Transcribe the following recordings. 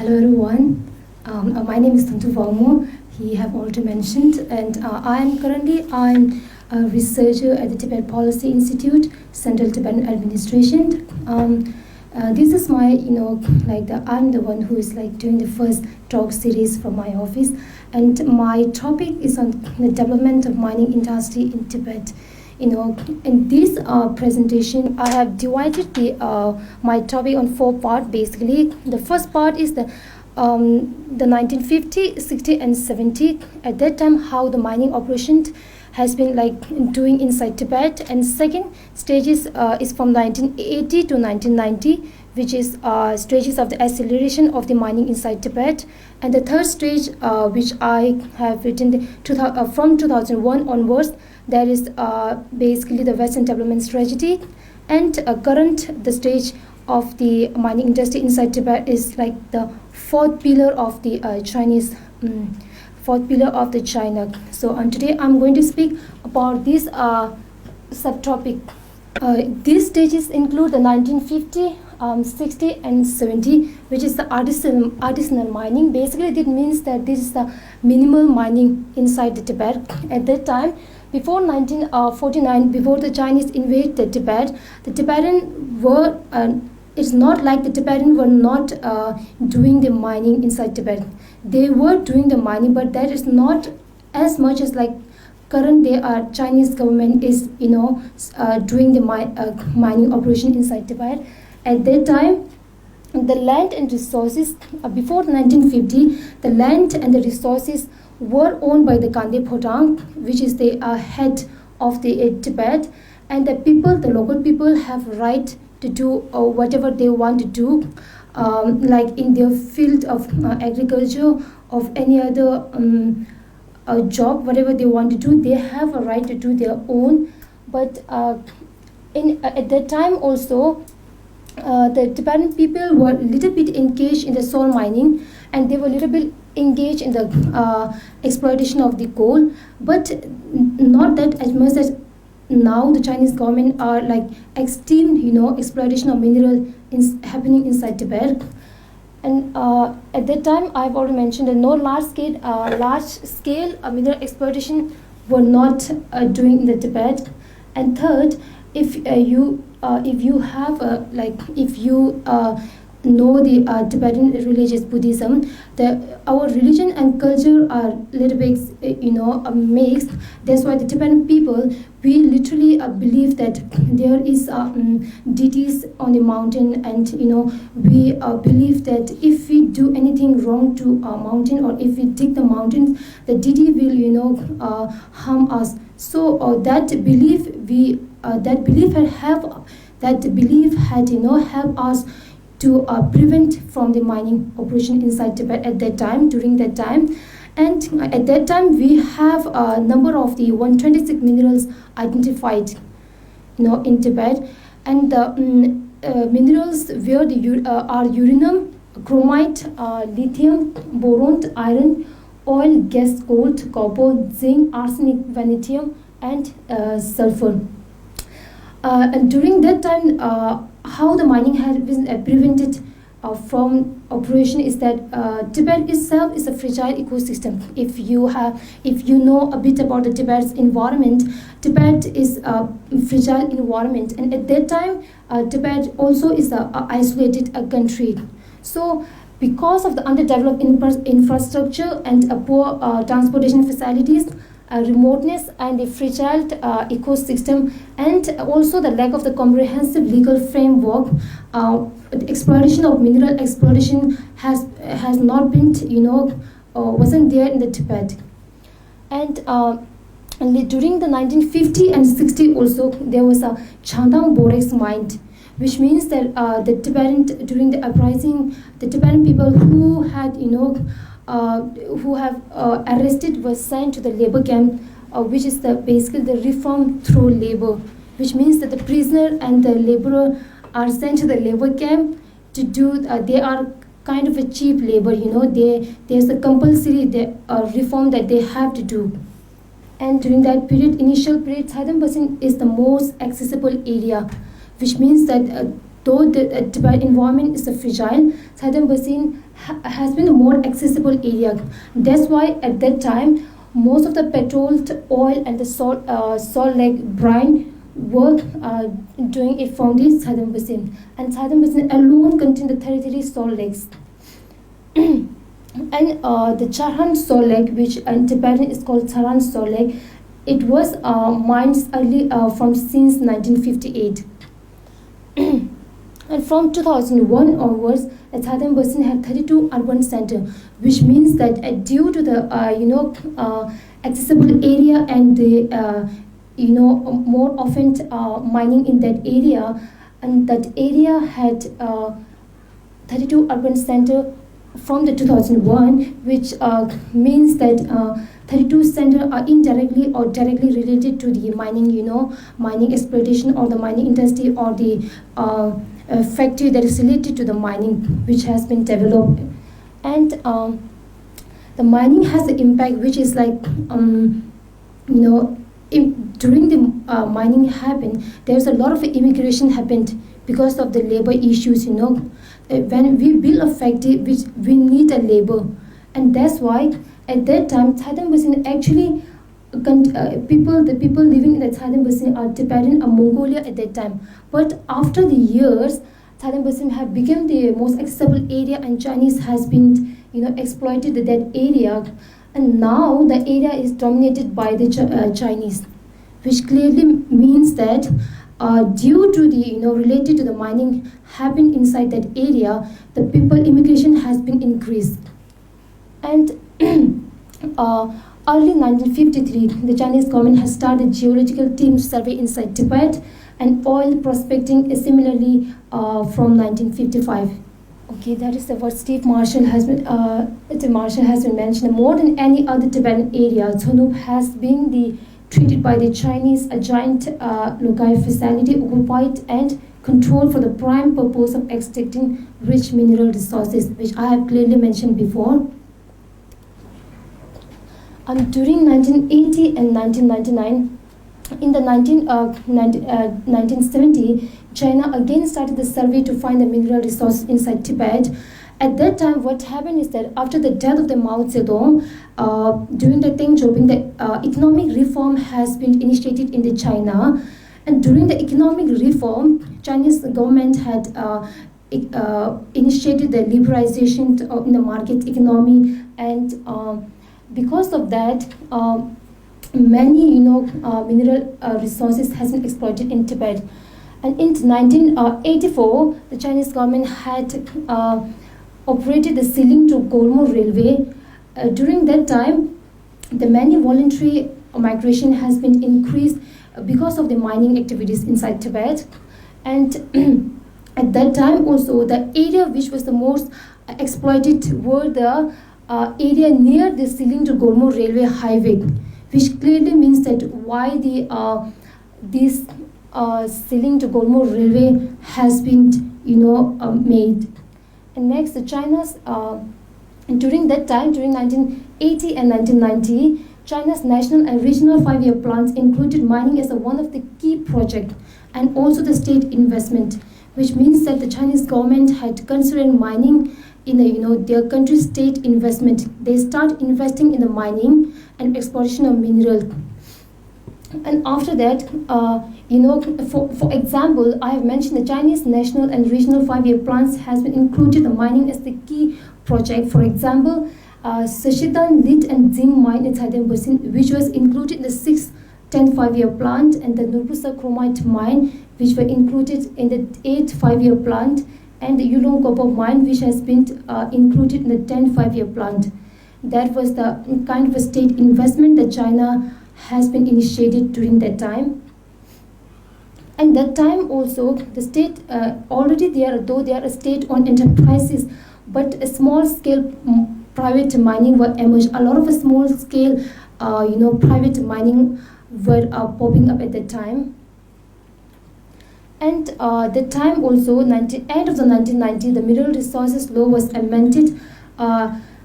Hello everyone. My name is Tantu Vaumo. He have already mentioned, and I'm a researcher at the Tibet Policy Institute, Central Tibetan Administration. This is my, I'm the one who is doing the first talk series from my office, and my topic is on the development of mining industry in Tibet. In this presentation, I have divided my topic on 4 parts. Basically, the first part is the 1950, 60, and 70. At that time, how the mining operation has been doing inside Tibet. And second stage is from 1980 to 1990, which is stages of the acceleration of the mining inside Tibet. And the third stage, which I have written from 2001 onwards, that is basically the Western development strategy. And the stage of the mining industry inside Tibet is the fourth pillar of the China. So today I'm going to speak about this subtopic. These stages include the 1950, 60 and 70, which is the artisanal mining. Basically, it means that this is the minimal mining inside the Tibet. At that time, before 1949, before the Chinese invaded Tibet, the Tibetan were. It's not like the Tibetan were not doing the mining inside Tibet. They were doing the mining, but that is not as much as current Chinese government is doing the mining operation inside Tibet. At that time, the land and resources before 1950, the land and the resources were owned by the Kande Photang, which is the head of the Tibet, and the local people have right to do whatever they want to do, in their field of agriculture, of any other job, whatever they want to do, they have a right to do their own. But at that time also, the Tibetan people were a little bit engaged in the soil mining, and they were a little bit engaged in the exploitation of the coal, but not that as much as now the Chinese government are extreme, exploitation of mineral happening inside Tibet. And at that time, I've already mentioned that no large scale mineral exploitation were not doing in the Tibet. And third, if you know the Tibetan religious Buddhism, our religion and culture are a little bit mixed. That's why the Tibetan people, we literally believe that there is deities on the mountain, and we believe that if we do anything wrong to a mountain, or if we dig the mountains, the deity will harm us. So that belief had helped us to prevent from the mining operation inside Tibet at that time, during that time. And at that time, we have a number of the 126 minerals identified in Tibet. And the minerals where are uranium, chromite, lithium, boron, iron, oil, gas, gold, copper, zinc, arsenic, vanadium, and sulfur. And during that time, how the mining has been prevented from operation is that Tibet itself is a fragile ecosystem. If you know a bit about the Tibet's environment, Tibet is a fragile environment, and at that time, Tibet also is an isolated country. So, because of the underdeveloped infrastructure and poor transportation facilities, remoteness and the fragile ecosystem, and also the lack of the comprehensive legal framework, the exploitation of mineral exploration has not been wasn't there in the Tibet. And during the 1950 and 60 also, there was a Chandang Borex mine, which means that during the uprising, the Tibetan people who had who have arrested were sent to the labor camp, which is basically the reform through labor, which means that the prisoner and the laborer are sent to the labor camp to do. They are kind of a cheap labor, there's a compulsory reform that they have to do. And during that initial period, Thailand Basin is the most accessible area, which means that though the Tibet environment is fragile, southern basin has been a more accessible area. That's why at that time, most of the petrol, oil, and the salt lake brine were doing it from the southern basin. And southern basin alone contained the 33 salt lakes. And the Charhan Salt Lake, which in Tibetan is called Charan Salt Lake, it was mined early from since 1958. And from 2001 onwards, the southern basin had 32 urban centers, which means that due to the accessible area and the more often mining in that area, and that area had 32 urban centers from the 2001, which means that 32 centers are indirectly or directly related to the mining, mining exploitation or the mining industry or the factory that is related to the mining which has been developed. And the mining has an impact which is like, during the mining happened, there's a lot of immigration happened because of the labor issues, when we build a factory, which we need a labor, and that's why at that time southern basin actually the people living in the southern basin are Tibetan and Mongolia at that time. But after the years, southern basin have become the most accessible area, and Chinese has been exploited that area, and now the area is dominated by the Chinese, which clearly means that due to the related to the mining happened inside that area, the people immigration has been increased. And early 1953, the Chinese government has started geological team survey inside Tibet, and oil prospecting is similarly from 1955. Okay, that is the what Steve Marshall has been mentioned. More than any other Tibetan area, Thonop has been treated by the Chinese a giant Logai facility occupied and controlled for the prime purpose of extracting rich mineral resources, which I have clearly mentioned before. During 1980 and 1999, in the 1970, China again started the survey to find the mineral resources inside Tibet. At that time, what happened is that after the death of the Mao Zedong, during the Deng Xiaoping, the economic reform has been initiated in the China. And during the economic reform, Chinese government had initiated the liberalization in the market economy, and because of that, many mineral resources has been exploited in Tibet. And in 1984, the Chinese government had operated the Siling to Golmo railway. During that time, the many voluntary migration has been increased because of the mining activities inside Tibet. And at that time also, the area which was the most exploited were the area near the Siling to Golmo railway highway, which clearly means that why this Siling to Golmo railway has been made. And next, the China's during that time, during 1980 and 1990, China's national and regional 5-year plans included mining as one of the key projects, and also the state investment, which means that the Chinese government had considered mining in their country's state investment. They start investing in the mining and exploration of mineral. And after that, for example, I have mentioned the Chinese national and regional 5-year plans has been included the mining as the key project. For example, Sashidan lead and zinc mine in southern basin, which was included in the 6th 10th 5-year plan, and the Nurbusa chromite mine, which were included in the 8th 5-year plan, and the Yulong copper mine, which has been included in the 10th 5-year plan. That was the kind of a state investment that China has been initiated during that time. And that time also, the state already there, though they are state-owned enterprises, but a small-scale private mining were emerged. A lot of small-scale, private mining were popping up at that time. And that time also, end of the 1990s, the mineral resources law was amended.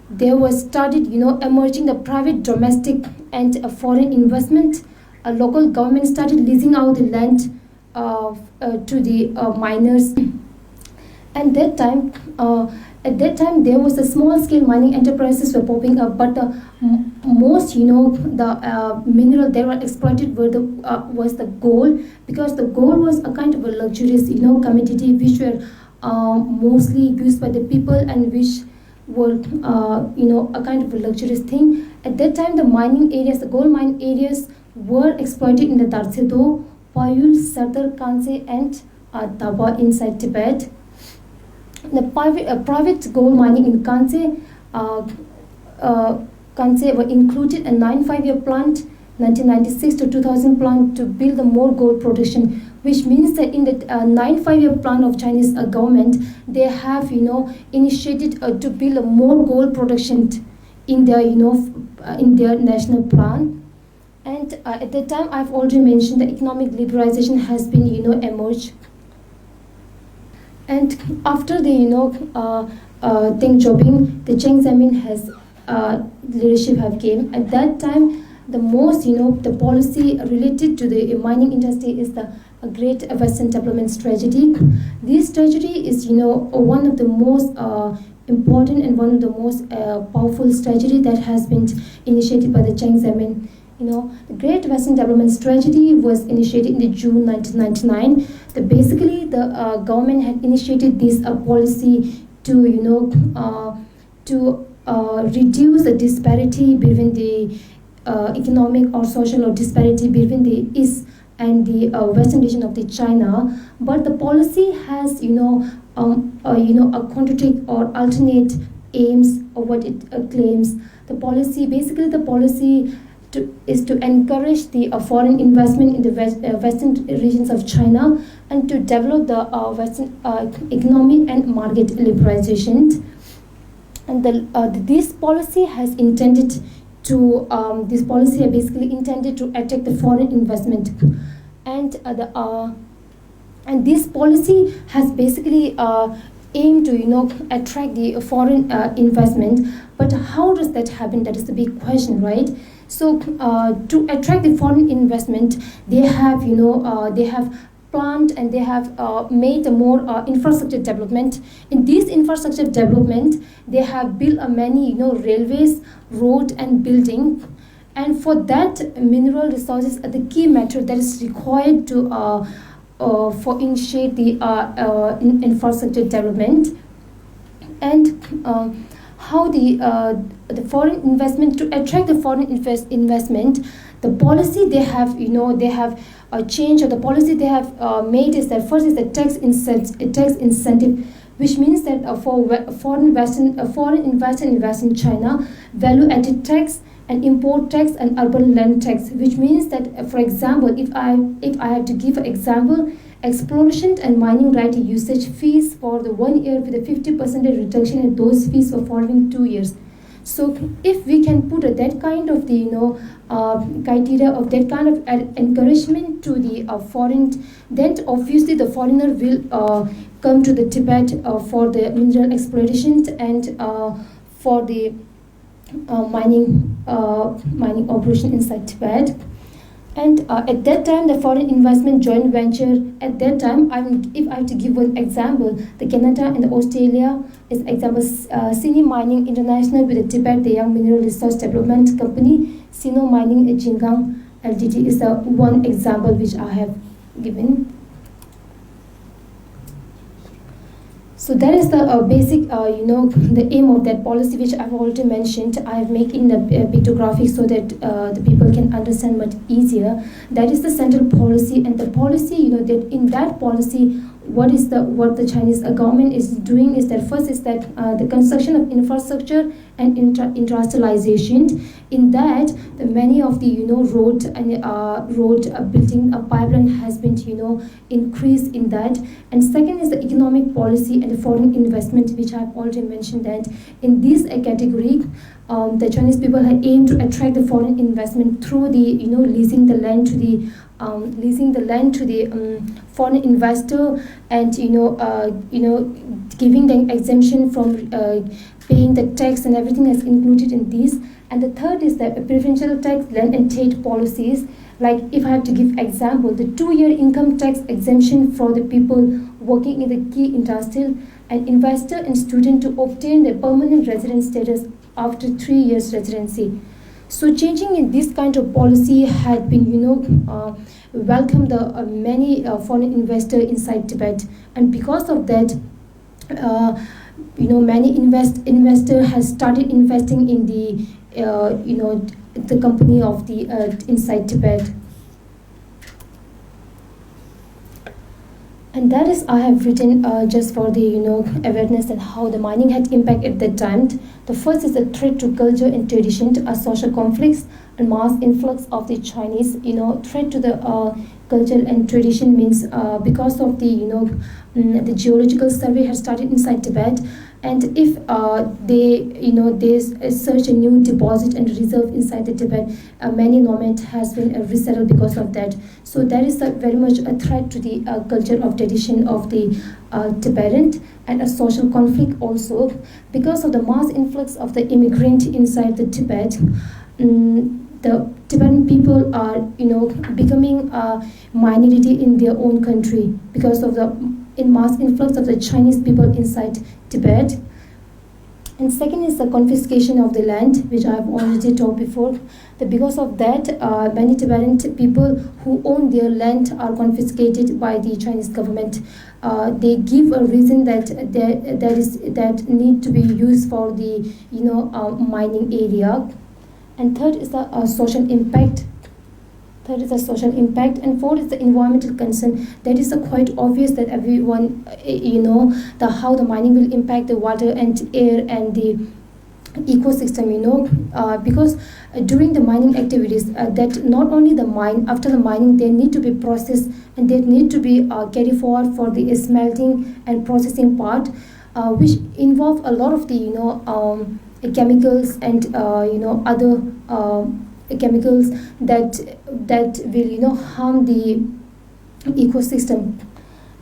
There was started, emerging the private, domestic, and foreign investment. A local government started leasing out the land to the miners. And at that time there was a small scale mining enterprises were popping up, but the most the mineral they were exploited was the gold, because the gold was a kind of a luxurious commodity which were mostly used by the people, and which were a kind of a luxurious thing. At that time the gold mine areas were exploited in the Darsedo, Payul, Sardar, Kanse and Taba inside Tibet. The private gold mining in Kanse were included a 95-year plant, 1996 to 2000 plant to build the more gold production, which means that in the 95-year plan of Chinese government, they have initiated to build a more gold production in their national plan. And at that time, I've already mentioned the economic liberalization has been emerged. And after the Deng Xiaoping, the Jiang Zemin has leadership have came. At that time, the most the policy related to the mining industry is the Great Western Development Strategy. This strategy is one of the most important and one of the most powerful strategy that has been initiated by the Jiang Zemin. The Great Western Development Strategy was initiated in June 1999. Basically, the government had initiated this policy to reduce the disparity between the economic or social or disparity between the East and the Western region of the China. But the policy has a contradict or alternate aims of what it claims. The policy is to encourage the foreign investment in the western regions of China and to develop the western economy and market liberalization. And this policy has intended to basically intended to attract the foreign investment, and this policy has basically aimed to attract the foreign investment. But how does that happen? That is the big question, right? So to attract the foreign investment, they have planned and they have made a more infrastructure development. In this infrastructure development, they have built many railways, road and building. And for that, mineral resources are the key matter that is required to for initiate the infrastructure development. And how the foreign investment, to attract the foreign investment, the policy they have changed, or the policy they have made is that first is the tax incentive, which means that for foreign investors invest in China, value added tax and import tax and urban land tax, which means that for example, if I have to give an example, exploration and mining right usage fees for the 1 year with a 50% reduction in those fees for following 2 years. So if we can put that kind of the criteria of that kind of encouragement to the foreign, then obviously the foreigner will come to the Tibet for the mineral exploration and for the mining operation inside Tibet. And at that time, the foreign investment joint venture, at that time, if I have to give one example, the Canada and Australia is example, Sini Mining International with the Tibet, the Young Mineral Resource Development Company, Sino Mining Jingang LTD is the one example which I have given. So that is the basic, the aim of that policy, which I've already mentioned. I have made in the pictographic so that the people can understand much easier. That is the central policy, and the policy, that in that policy, what the Chinese government is doing is that first is that the construction of infrastructure and industrialization. In that, the many of the road and road building pipeline has been increased in that. And second is the economic policy and the foreign investment, which I've already mentioned that in this category, the Chinese people have aimed to attract the foreign investment through the leasing the land to the foreign investor, and giving them exemption from paying the tax and everything is included in this. And the third is the preferential tax, land and trade policies. Like if I have to give example, the 2-year income tax exemption for the people working in the key industrial an investor and student to obtain their permanent resident status after 3 years residency. So changing in this kind of policy had been, welcomed the many foreign investors inside Tibet, and because of that, many investor has started investing in the company of the inside Tibet. And that is I have written just for the awareness and how the mining had impact at that time. The first is a threat to culture and tradition, social conflicts and mass influx of the Chinese. Threat to the culture and tradition means because of the geological survey has started inside Tibet, and if there's such a new deposit and reserve inside the Tibet, many nomads has been resettled because of that. So that is very much a threat to the culture of tradition of the Tibetan, and a social conflict also because of the mass influx of the immigrant inside the Tibet. The Tibetan people are becoming a minority in their own country because of the mass influx of the Chinese people inside Tibet. And second is the confiscation of the land, which I have already talked before. That because of that, many Tibetan people who own their land are confiscated by the Chinese government. They give a reason that that need to be used for the mining area. And third is the social impact. And fourth is the environmental concern. That is quite obvious that everyone how the mining will impact the water and air and the ecosystem. Because during the mining activities, that not only the mine, after the mining they need to be processed and they need to be carried forward for the smelting and processing part, which involve a lot of the chemicals and other chemicals that will having the ecosystem.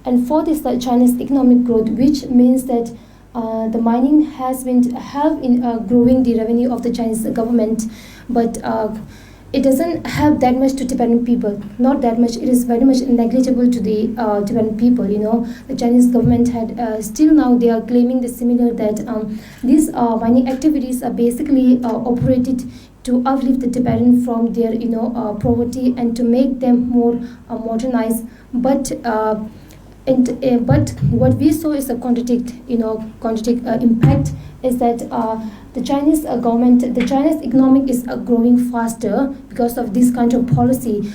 And fourth is the China's economic growth, which means that the mining has been help in growing the revenue of the Chinese government, but it doesn't help that much to Tibetan people. Not that much. It is very much negligible to the Tibetan people. The Chinese government had still now they are claiming the similar that these mining activities are basically operated to uplift the Tibetan from their poverty and to make them more modernized. But what we saw is a contradict impact is that the Chinese government, the Chinese economic is growing faster because of this kind of policy.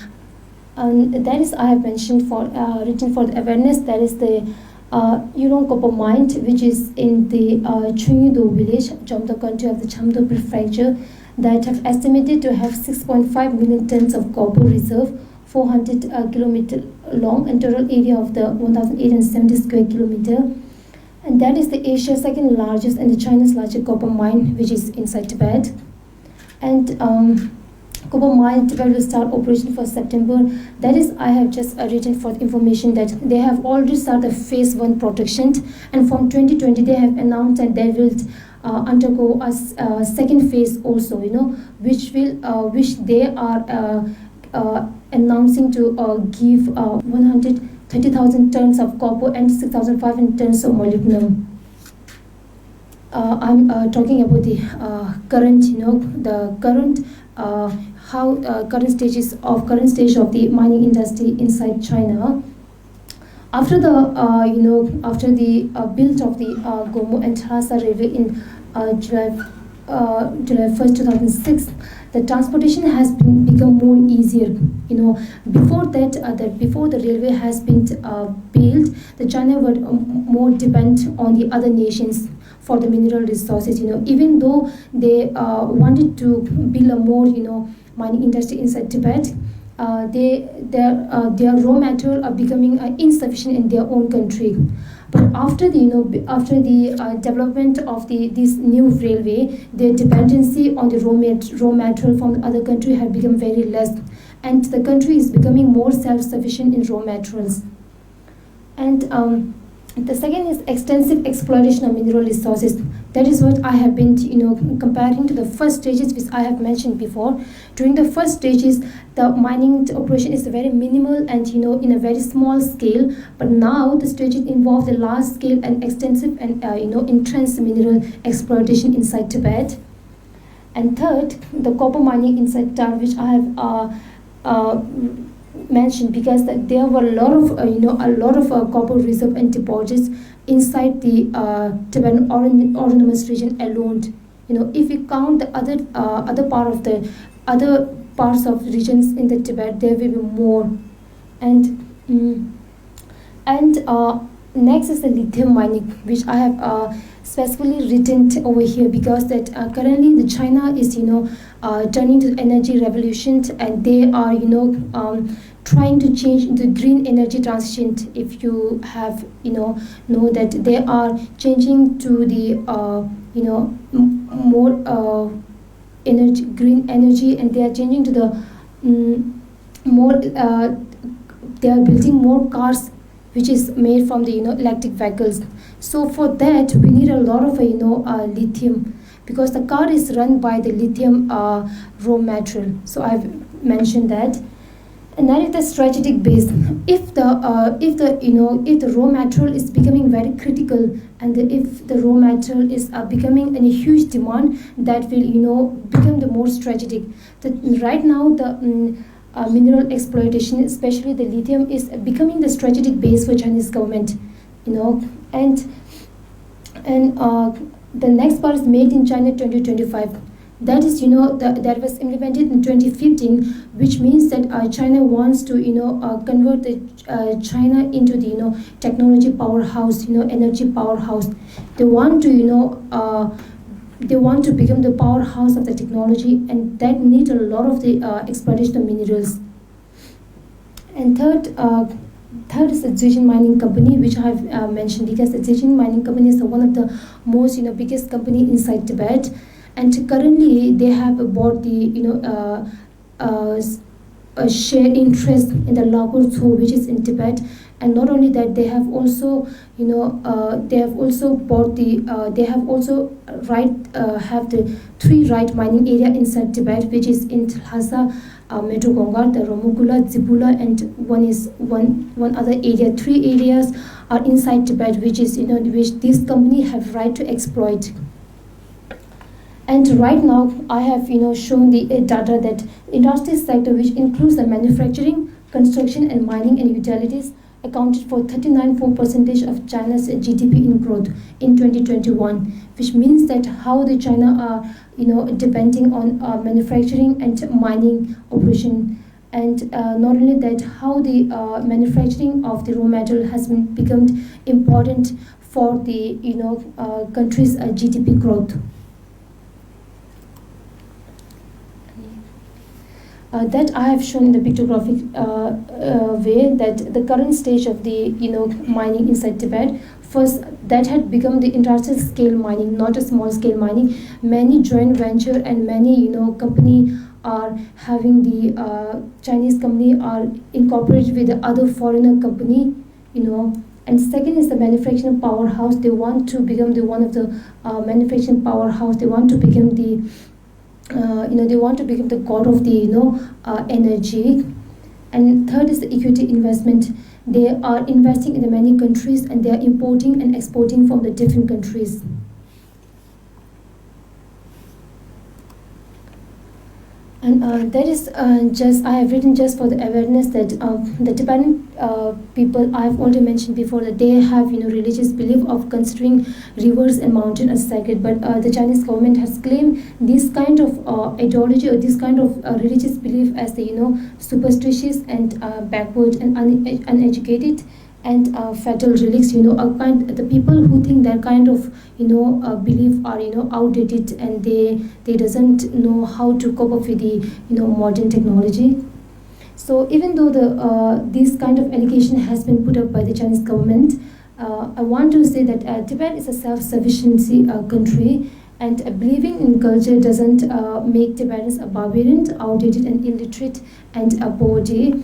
And that is I have mentioned for written for the awareness. That is the Yurong copper mine, which is in the Chungdo village, Chamdo county of the Chamdo prefecture, that have estimated to have 6.5 million tons of copper reserve, 400 kilometer long, and total area of the 1,870 square kilometer. And that is the Asia's second largest and the China's largest copper mine, which is inside Tibet. And copper mine Tibet will start operation for September. That is, I have just written for the information that they have already started phase 1 protection, and from 2020 they have announced that they will undergo a second phase also, which they are announcing to give 130,000 tons of copper and 6,500 tons of molybdenum. I'm talking about the current stage of the mining industry inside China. After the build of the Gomu and Lhasa railway in July 1st, 2006, the transportation has become more easier. Before that, before the railway has been built, the China were more dependent on the other nations for the mineral resources. Even though they wanted to build a more mining industry inside Tibet, their raw material are becoming insufficient in their own country. But after the development of this new railway, their dependency on the raw material from the other country had become very less, and the country is becoming more self-sufficient in raw materials. And The second is extensive exploitation of mineral resources. That is what I have been, comparing to the first stages which I have mentioned before. During the first stages, the mining operation is very minimal and in a very small scale. But now the stages involve the large scale and extensive and intense mineral exploitation inside Tibet. And third, the copper mining inside Tibet, which I have mentioned, because there were a lot of copper reserve and deposits inside the Tibetan autonomous region alone. If we count the other parts of regions in the Tibet, there will be more. And next is the lithium mining, which I have specifically written over here, because that currently the China is turning to energy revolution, and they are trying to change into green energy transition. If you have know that they are changing to the more energy, green energy, and they are changing to the more they are building more cars which is made from the electric vehicles. So for that we need a lot of lithium, because the car is run by the lithium raw material. So I've mentioned that. And that is the strategic base. If the raw material is becoming very critical, and if the raw material is becoming in a huge demand, that will become the more strategic. Right now the mineral exploitation, especially the lithium, is becoming the strategic base for Chinese government. And the next part is Made in China 2025. That is, that was implemented in 2015, which means that China wants to, convert China into the, technology powerhouse, energy powerhouse. They want to, they want to become the powerhouse of the technology, and that needs a lot of the exploitation of minerals. And third is the Gangchen Mining Company, which I have mentioned, because the Gangchen Mining Company is one of the most, biggest company inside Tibet. And currently they have bought the a share interest in the Lagor Tso, which is in Tibet. And not only that, they have also they have also bought the they have also have the 3 right mining area inside Tibet, which is in Lhasa, Medogongar, the Romukula, Zibula, and one other area. 3 areas are inside Tibet, which is which this company have right to exploit. And right now, I have shown the data that industry sector, which includes the manufacturing, construction, and mining and utilities, accounted for 39.4% of China's GDP in growth in 2021, which means that how the China are depending on manufacturing and mining operation. And not only that, how the manufacturing of the raw material has become important for the country's GDP growth. That I have shown in the pictographic way, that the current stage of the mining inside Tibet, first that had become the industrial scale mining, not a small scale mining. Many joint venture and many company are having the Chinese company are incorporated with the other foreigner company, And second is the manufacturing powerhouse. They want to become the one of the manufacturing powerhouse. They want to become the they want to become the god of the energy. And third is the equity investment. They are investing in the many countries, and they are importing and exporting from the different countries. And that is just, I have written just for the awareness that the Tibetan people, I have already mentioned before, that they have religious belief of considering rivers and mountains as sacred. But the Chinese government has claimed this kind of ideology or this kind of religious belief as the superstitious and backward and uneducated and fatal relics. The people who think that kind of belief are outdated, and they doesn't know how to cope up with the modern technology. So even though this kind of allegation has been put up by the Chinese government, I want to say that Tibet is a self-sufficiency country, And believing in culture doesn't make Tibetans a barbarian, outdated and illiterate and poverty.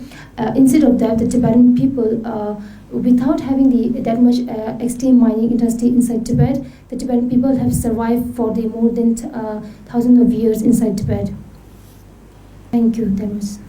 Instead of that, the Tibetan people, without having that much extreme mining industry inside Tibet, the Tibetan people have survived for the more than thousands of years inside Tibet. Thank you, Dharmas.